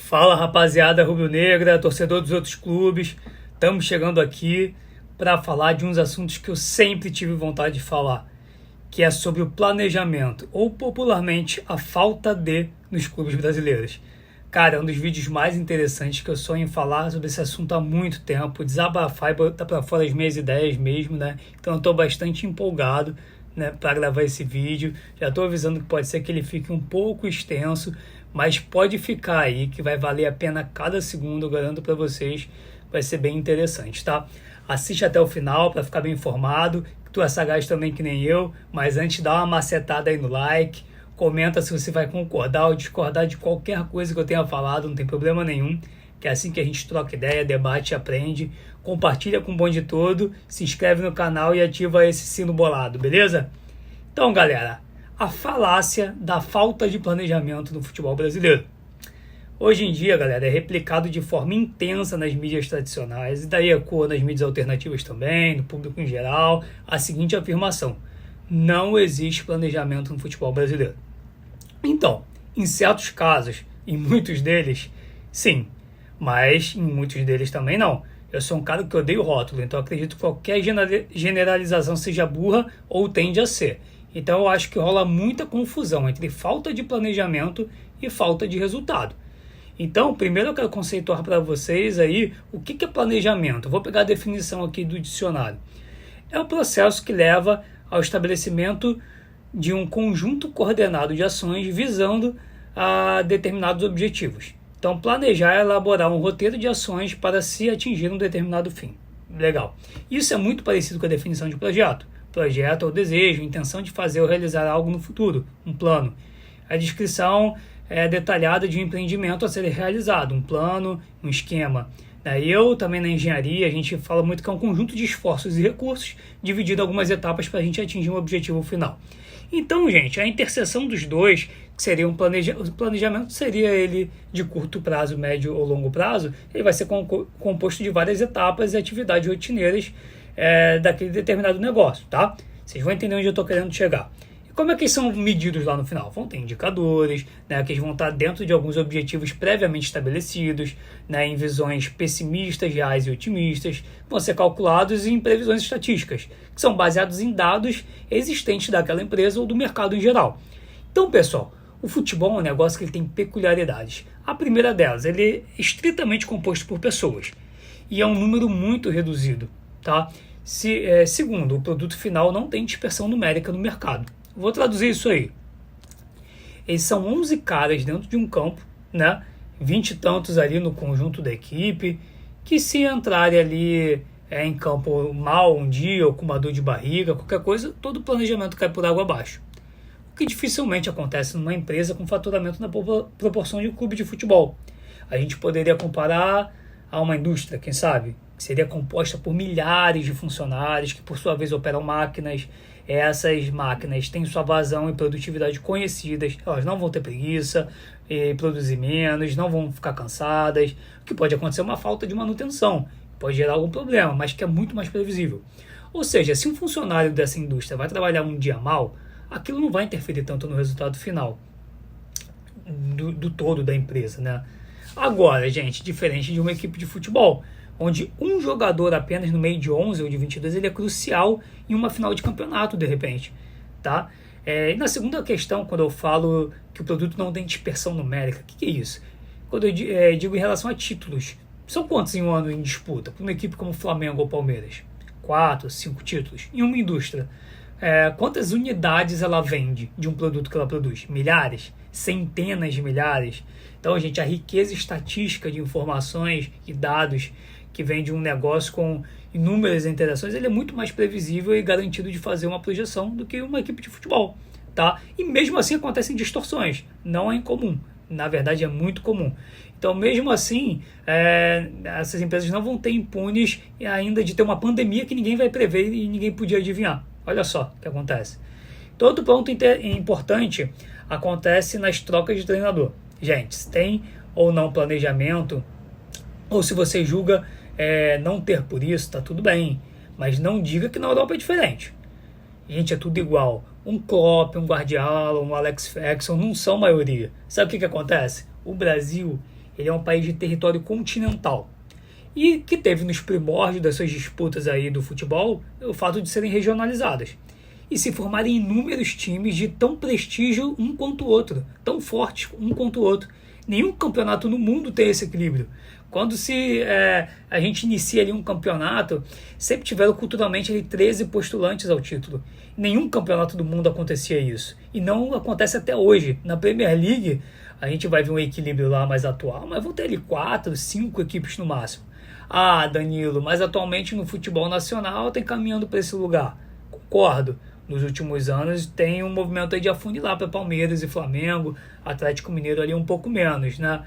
Fala, rapaziada rubro-negra, torcedor dos outros clubes. Estamos chegando aqui para falar de uns assuntos que eu sempre tive vontade de falar, que é sobre o planejamento, ou popularmente a falta de nos clubes brasileiros. Cara, é um dos vídeos mais interessantes que eu sonho em falar sobre esse assunto há muito tempo, desabafar e botar para fora as minhas ideias mesmo, né? Então eu estou bastante empolgado, né, para gravar esse vídeo. Já estou avisando que pode ser que ele fique um pouco extenso, mas pode ficar aí que vai valer a pena cada segundo, eu garanto para vocês, vai ser bem interessante, tá? Assiste até o final para ficar bem informado, tu é sagaz também que nem eu, mas antes dá uma macetada aí no like, comenta se você vai concordar ou discordar de qualquer coisa que eu tenha falado, não tem problema nenhum, que é assim que a gente troca ideia, debate e aprende. Compartilha com o bonde todo, se inscreve no canal e ativa esse sino bolado, beleza? Então, galera, a falácia da falta de planejamento no futebol brasileiro. Hoje em dia, galera, é replicado de forma intensa nas mídias tradicionais e daí ecoa nas mídias alternativas também, no público em geral, a seguinte afirmação: não existe planejamento no futebol brasileiro. Então, em certos casos, em muitos deles, sim, mas em muitos deles também não. Eu sou um cara que odeio rótulo, então acredito que qualquer generalização seja burra ou tende a ser. Então eu acho que rola muita confusão entre falta de planejamento e falta de resultado. Então, primeiro eu quero conceituar para vocês aí o que é planejamento. Eu vou pegar a definição aqui do dicionário. É o processo que leva ao estabelecimento de um conjunto coordenado de ações visando a determinados objetivos. Então, planejar é elaborar um roteiro de ações para se atingir um determinado fim. Legal. Isso é muito parecido com a definição de projeto. Projeto é o desejo, a intenção de fazer ou realizar algo no futuro, um plano. A descrição é detalhada de um empreendimento a ser realizado, um plano, um esquema. Eu também na engenharia, a gente fala muito que é um conjunto de esforços e recursos dividido em algumas etapas para a gente atingir um objetivo final. Então, gente, a interseção dos dois, que seria o planejamento, seria ele de curto prazo, médio ou longo prazo, ele vai ser composto de várias etapas e atividades rotineiras daquele determinado negócio, tá? Vocês vão entender onde eu estou querendo chegar. E como é que eles são medidos lá no final? Vão ter indicadores, né, que eles vão estar dentro de alguns objetivos previamente estabelecidos, né, em visões pessimistas, reais e otimistas, vão ser calculados em previsões estatísticas, que são baseados em dados existentes daquela empresa ou do mercado em geral. Então, pessoal, o futebol é um negócio que ele tem peculiaridades. A primeira delas, ele é estritamente composto por pessoas e é um número muito reduzido, tá? Segundo, o produto final não tem dispersão numérica no mercado. Vou traduzir isso aí. Eles são 11 caras dentro de um campo, né? 20 e tantos ali no conjunto da equipe, que se entrarem ali em campo mal um dia ou com uma dor de barriga, qualquer coisa, todo o planejamento cai por água abaixo. O que dificilmente acontece numa empresa com faturamento na proporção de um clube de futebol. A gente poderia comparar a uma indústria, quem sabe, que seria composta por milhares de funcionários que por sua vez operam máquinas. Essas máquinas têm sua vazão e produtividade conhecidas, elas não vão ter preguiça, produzir menos, não vão ficar cansadas. O que pode acontecer é uma falta de manutenção, pode gerar algum problema, mas que é muito mais previsível. Ou seja, se um funcionário dessa indústria vai trabalhar um dia mal, aquilo não vai interferir tanto no resultado final do todo da empresa, né? Agora, gente, diferente de uma equipe de futebol, onde um jogador apenas no meio de 11 ou de 22, ele é crucial em uma final de campeonato, de repente, tá? E na segunda questão, quando eu falo que o produto não tem dispersão numérica, o que é isso? Quando eu digo em relação a títulos, são quantos em um ano em disputa? Para uma equipe como Flamengo ou Palmeiras? 4, 5 títulos. Em uma indústria, quantas unidades ela vende de um produto que ela produz? Milhares? Centenas de milhares? Então, gente, a riqueza estatística de informações e dados que vem de um negócio com inúmeras interações, ele é muito mais previsível e garantido de fazer uma projeção do que uma equipe de futebol, tá? E mesmo assim acontecem distorções, não é incomum, na verdade é muito comum. Então, mesmo assim, essas empresas não vão ter impunes ainda de ter uma pandemia que ninguém vai prever e ninguém podia adivinhar. Olha só o que acontece. Todo ponto importante acontece nas trocas de treinador. Gente, se tem ou não planejamento, ou se você julga não ter por isso, tá tudo bem. Mas não diga que na Europa é diferente. Gente, é tudo igual. Um Klopp, um Guardiola, um Alex Ferguson não são maioria. Sabe o que acontece? O Brasil Ele é um país de território continental e que teve nos primórdios das suas disputas aí do futebol o fato de serem regionalizadas e se formarem inúmeros times de tão prestígio um quanto o outro, tão fortes um quanto o outro. Nenhum campeonato no mundo tem esse equilíbrio. Quando a gente inicia ali um campeonato, sempre tiveram culturalmente ali 13 postulantes ao título. Nenhum campeonato do mundo acontecia isso. E não acontece até hoje. Na Premier League, a gente vai ver um equilíbrio lá mais atual, mas vão ter ali 4, 5 equipes no máximo. Ah, Danilo, mas atualmente no futebol nacional tem caminhando para esse lugar. Concordo. Nos últimos anos tem um movimento aí de afunilar para Palmeiras e Flamengo, Atlético Mineiro ali um pouco menos, né?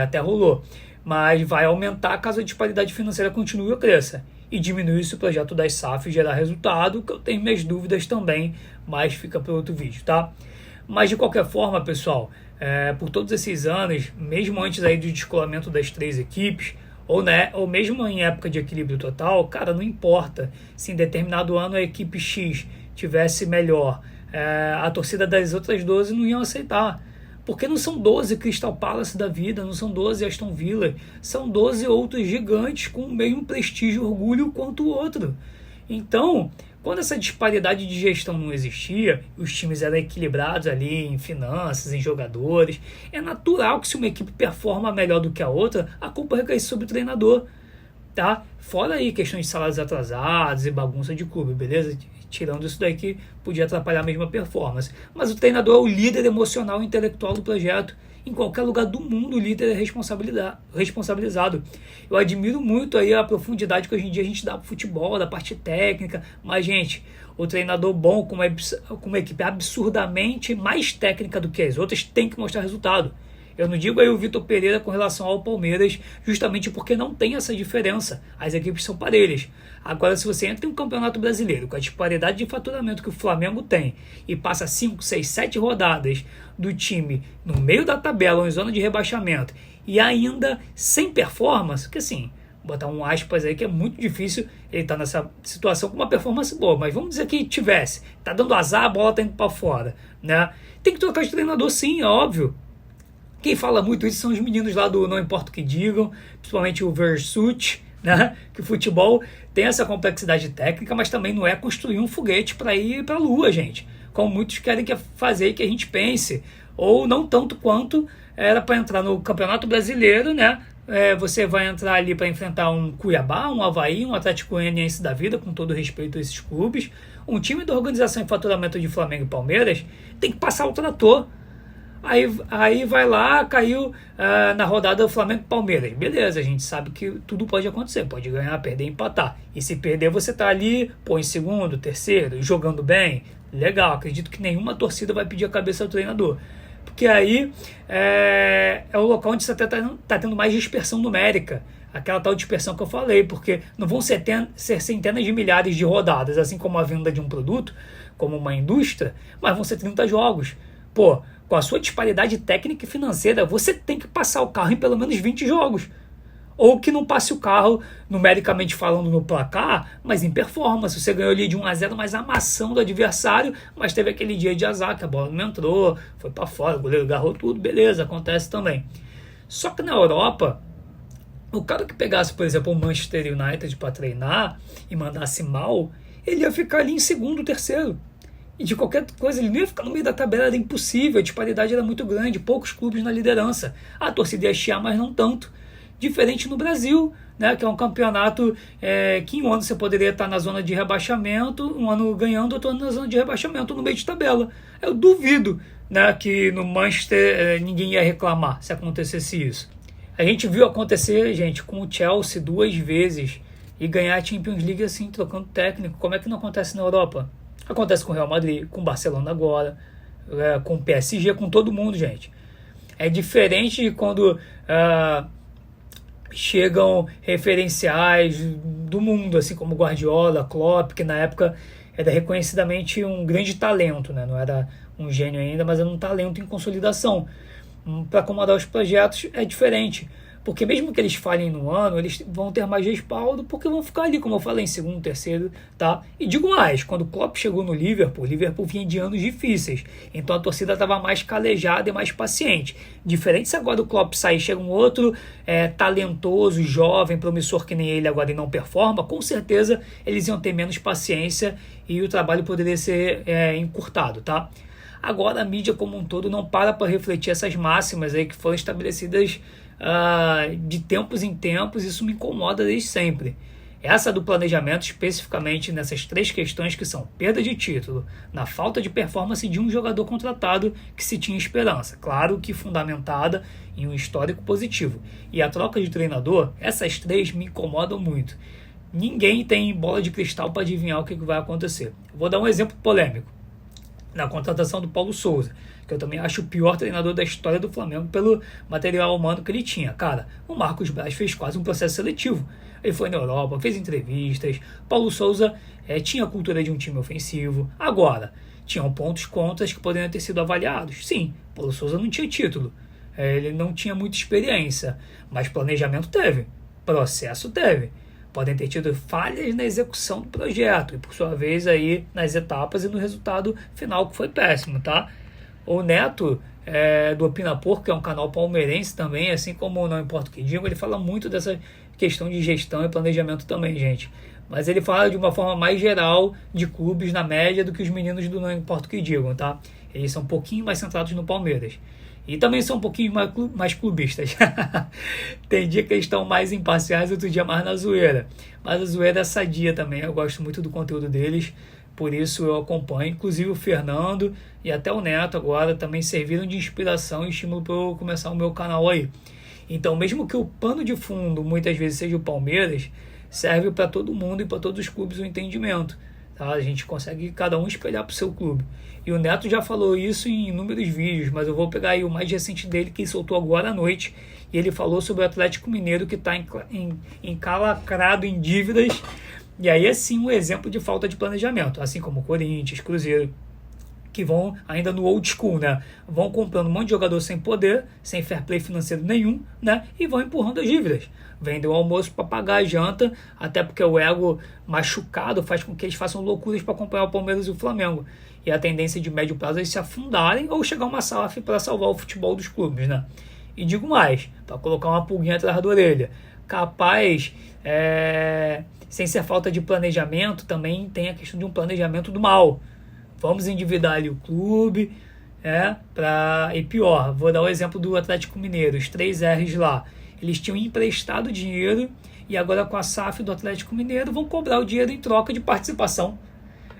Até rolou. Mas vai aumentar caso a disparidade financeira continue ou cresça. E diminuir se o projeto das SAFs gerar resultado, que eu tenho minhas dúvidas também, mas fica para outro vídeo, tá? Mas de qualquer forma, pessoal, por todos esses anos, mesmo antes aí do descolamento das 3 equipes, ou mesmo em época de equilíbrio total, cara, não importa se em determinado ano a equipe X tivesse melhor, a torcida das outras 12 não iam aceitar. Porque não são 12 Crystal Palace da vida, não são 12 Aston Villa, são 12 outros gigantes com o mesmo prestígio e orgulho quanto o outro. Então, quando essa disparidade de gestão não existia, os times eram equilibrados ali em finanças, em jogadores, é natural que se uma equipe performa melhor do que a outra, a culpa recai sobre o treinador. Tá? Fora aí questões de salários atrasados e bagunça de clube, beleza? Tirando isso daí que podia atrapalhar a mesma performance. Mas o treinador é o líder emocional e intelectual do projeto. Em qualquer lugar do mundo o líder é responsabilizado. Eu admiro muito aí a profundidade que hoje em dia a gente dá pro futebol, da parte técnica. Mas, gente, o treinador bom, com uma equipe absurdamente mais técnica do que as outras, tem que mostrar resultado. Eu não digo aí o Vitor Pereira com relação ao Palmeiras, justamente porque não tem essa diferença. As equipes são parelhas. Agora, se você entra em um campeonato brasileiro com a disparidade de faturamento que o Flamengo tem e passa 5, 6, 7 rodadas do time no meio da tabela ou em zona de rebaixamento e ainda sem performance, que assim, botar um aspas aí que é muito difícil ele estar nessa situação com uma performance boa, mas vamos dizer que tivesse, tá dando azar, a bola tá indo para fora, né? Tem que trocar de treinador sim, é óbvio. Quem fala muito isso são os meninos lá do Não Importa o Que Digam, principalmente o Versucci, né? Que o futebol tem essa complexidade técnica, mas também não é construir um foguete para ir para a Lua, gente. Como muitos querem fazer que a gente pense. Ou não tanto quanto era para entrar no Campeonato Brasileiro, né? Você vai entrar ali para enfrentar um Cuiabá, um Avaí, um Atlético Goianiense da vida, com todo respeito a esses clubes. Um time da organização e faturamento de Flamengo e Palmeiras tem que passar o trator. Aí vai lá, caiu na rodada do Flamengo e Palmeiras. Beleza, a gente sabe que tudo pode acontecer. Pode ganhar, perder, empatar. E se perder, você tá ali, em segundo, terceiro, jogando bem. Legal, acredito que nenhuma torcida vai pedir a cabeça do treinador. Porque aí é o local onde você tá tendo mais dispersão numérica. Aquela tal dispersão que eu falei. Porque não vão ser centenas de milhares de rodadas, assim como a venda de um produto, como uma indústria, mas vão ser 30 jogos. Pô, com a sua disparidade técnica e financeira, você tem que passar o carro em pelo menos 20 jogos. Ou que não passe o carro, numericamente falando, no placar, mas em performance. Você ganhou ali de 1-0, mas amassando o adversário, mas teve aquele dia de azar, que a bola não entrou, foi para fora, o goleiro agarrou tudo, beleza, acontece também. Só que na Europa, o cara que pegasse, por exemplo, o Manchester United para treinar e mandasse mal, ele ia ficar ali em segundo, terceiro. E de qualquer coisa, ele não ia ficar no meio da tabela, era impossível, a disparidade era muito grande, poucos clubes na liderança. A torcida ia chiar, mas não tanto. Diferente no Brasil, né, que é um campeonato que em um ano você poderia estar na zona de rebaixamento, um ano ganhando, outro ano na zona de rebaixamento, no meio de tabela. Eu duvido, né, que no Manchester ninguém ia reclamar se acontecesse isso. A gente viu acontecer, gente, com o Chelsea 2 vezes e ganhar a Champions League assim, trocando técnico. Como é que não acontece na Europa? Acontece com o Real Madrid, com o Barcelona agora, com o PSG, com todo mundo, gente. É diferente de quando chegam referenciais do mundo, assim como Guardiola, Klopp, que na época era reconhecidamente um grande talento, né? Não era um gênio ainda, mas era um talento em consolidação. Para comandar os projetos é diferente. Porque mesmo que eles falhem no ano, eles vão ter mais respaldo, porque vão ficar ali, como eu falei, em segundo, terceiro, tá? E digo mais, quando o Klopp chegou no Liverpool, o Liverpool vinha de anos difíceis, então a torcida estava mais calejada e mais paciente. Diferente se agora o Klopp sair, chega um outro talentoso, jovem, promissor que nem ele agora e não performa, com certeza eles iam ter menos paciência e o trabalho poderia ser encurtado, tá? Agora a mídia como um todo não para refletir essas máximas aí que foram estabelecidas de tempos em tempos. Isso me incomoda desde sempre. Essa do planejamento, especificamente nessas três questões que são perda de título, na falta de performance de um jogador contratado que se tinha esperança, claro que fundamentada em um histórico positivo, e a troca de treinador, essas três me incomodam muito. Ninguém tem bola de cristal para adivinhar o que vai acontecer. Vou dar um exemplo polêmico. Na contratação do Paulo Sousa, que eu também acho o pior treinador da história do Flamengo pelo material humano que ele tinha. Cara, o Marcos Braz fez quase um processo seletivo. Ele foi na Europa, fez entrevistas. Paulo Sousa tinha a cultura de um time ofensivo. Agora, tinham pontos contras que poderiam ter sido avaliados. Sim, Paulo Sousa não tinha título. Ele não tinha muita experiência, mas planejamento teve, processo teve. Podem ter tido falhas na execução do projeto e, por sua vez, aí nas etapas e no resultado final, que foi péssimo, tá? O Neto, do Opinapor, que é um canal palmeirense também, assim como Não Importa o Que Digo, ele fala muito dessa questão de gestão e planejamento também, gente. Mas ele fala de uma forma mais geral de clubes na média do que os meninos do Não Importa o Que Digam, tá? Eles são um pouquinho mais centrados no Palmeiras. E também são um pouquinho mais clubistas. Tem dia que eles estão mais imparciais, outro dia mais na zoeira. Mas a zoeira é sadia também, eu gosto muito do conteúdo deles, por isso eu acompanho. Inclusive o Fernando e até o Neto agora também serviram de inspiração e estímulo para eu começar o meu canal aí. Então, mesmo que o pano de fundo muitas vezes seja o Palmeiras, serve para todo mundo e para todos os clubes o entendimento. Tá? A gente consegue cada um espelhar para o seu clube. E o Neto já falou isso em inúmeros vídeos, mas eu vou pegar aí o mais recente dele, que ele soltou agora à noite, e ele falou sobre o Atlético Mineiro, que está encalacrado em dívidas, e aí é sim um exemplo de falta de planejamento, assim como Corinthians, Cruzeiro, que vão ainda no old school, né? Vão comprando um monte de jogador sem poder, sem fair play financeiro nenhum, né? E vão empurrando as dívidas. Vendem o almoço para pagar a janta, até porque o ego machucado faz com que eles façam loucuras para acompanhar o Palmeiras e o Flamengo. E a tendência de médio prazo é eles se afundarem ou chegar uma SAF para salvar o futebol dos clubes, né? E digo mais, para colocar uma pulguinha atrás da orelha, capaz, sem ser falta de planejamento, também tem a questão de um planejamento do mal. Vamos endividar ali o clube, e pior, vou dar o exemplo do Atlético Mineiro, os 3 R's lá. Eles tinham emprestado dinheiro e agora com a SAF do Atlético Mineiro vão cobrar o dinheiro em troca de participação.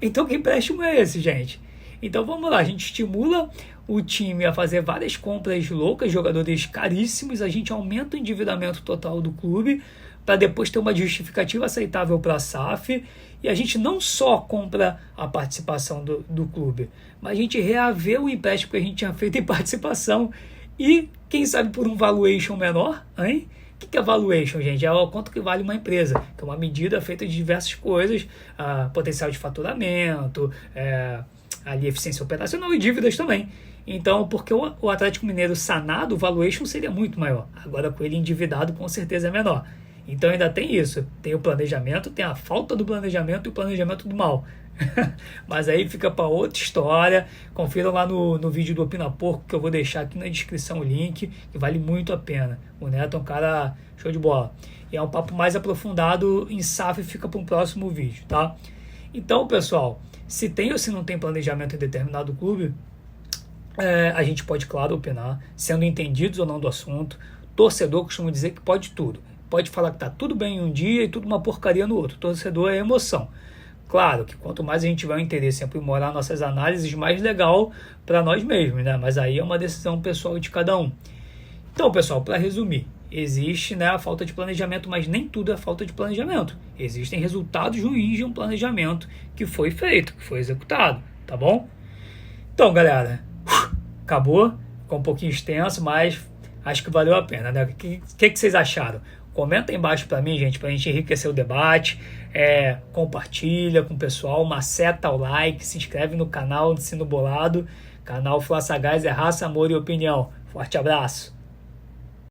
Então que empréstimo é esse, gente? Então vamos lá, a gente estimula o time a fazer várias compras loucas, jogadores caríssimos, a gente aumenta o endividamento total do clube para depois ter uma justificativa aceitável para a SAF, e a gente não só compra a participação do clube, mas a gente reavê o empréstimo que a gente tinha feito em participação e, quem sabe, por um valuation menor, hein? O que é valuation, gente? É o quanto que vale uma empresa, que é uma medida feita de diversas coisas, potencial de faturamento, ali eficiência operacional e dívidas também. Então, porque o Atlético Mineiro sanado, o valuation seria muito maior. Agora, com ele endividado, com certeza é menor. Então, ainda tem isso. Tem o planejamento, tem a falta do planejamento e o planejamento do mal. Mas aí fica para outra história. Confiram lá no vídeo do Opina Porco, que eu vou deixar aqui na descrição o link, que vale muito a pena. O Neto é um cara show de bola. E é um papo mais aprofundado em SAF, fica para um próximo vídeo, tá? Então, pessoal, se tem ou se não tem planejamento em determinado clube, a gente pode, claro, opinar, sendo entendidos ou não do assunto. Torcedor costuma dizer que pode tudo. Pode falar que tá tudo bem em um dia e tudo uma porcaria no outro. Torcedor é emoção. Claro que quanto mais a gente tiver um interesse em aprimorar nossas análises, mais legal para nós mesmos, né? Mas aí é uma decisão pessoal de cada um. Então, pessoal, para resumir, existe, a falta de planejamento, mas nem tudo é falta de planejamento. Existem resultados ruins de um planejamento que foi feito, que foi executado, tá bom? Então, galera, acabou, ficou um pouquinho extenso, mas acho que valeu a pena, né? O que vocês acharam? Comenta aí embaixo para mim, gente, para a gente enriquecer o debate. Compartilha com o pessoal, maceta o like, se inscreve no canal do Sino Bolado. Canal Fla Sagaz é raça, amor e opinião. Forte abraço!